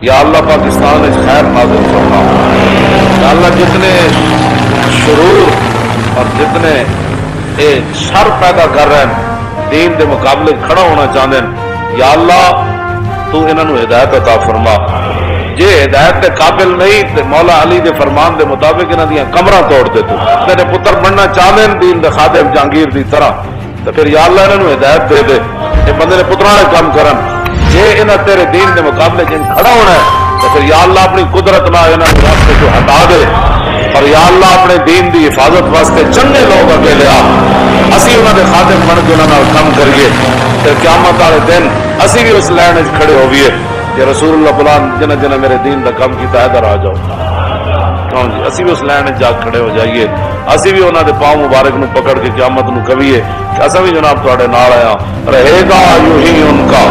یا اللہ پاکستان خیر نازل فرما، یا اللہ جتنے شرور اور جتنے شر پیدا کر رہے ہیں دین دے مقابلے کھڑا ہونا چاہتے ہیں، یا اللہ تو انہوں ہدایت عطا فرما، جے ہدایت دے قابل نہیں تے مولا علی دے فرمان دے مطابق انہاں دیاں کمراں توڑ دے، تو تیرے پتر بننا چاہتے ہیں دین دے خادم جہانگیر دی طرح، تو پھر یا اللہ انہوں ہدایت دے دے کہ بندے نے پتراں نے کام کرن، جے انہاں تیرے دین دے مقابلے جن کھڑا ہونا ہے تو پھر یا اللہ اپنی قدرت نہ انہاں دے راستے کو ہٹا دے، اور یا اللہ اپنے دین دی حفاظت واسطے چنگے لوگ اگے لیا، اسی انہاں دے خادم بن کے انہاں نال کام کریے، پھر قیامت والے دن اسی بھی اس لائن وچ کھڑے ہوئیے کہ رسول اللہ فلان جنہ جنہ میرے دین دا کام کیتا ہے ادھر آ جاؤ، ہاں جی اسی بھی اس لائن وچ جا کھڑے ہو جائیے، اسی بھی انہاں دے پاؤں مبارک نو پکڑ کے قیامت نو کہیے کہ اساں بھی جناب تواڈے نال آیا، رہے گا یوں ہی ان کا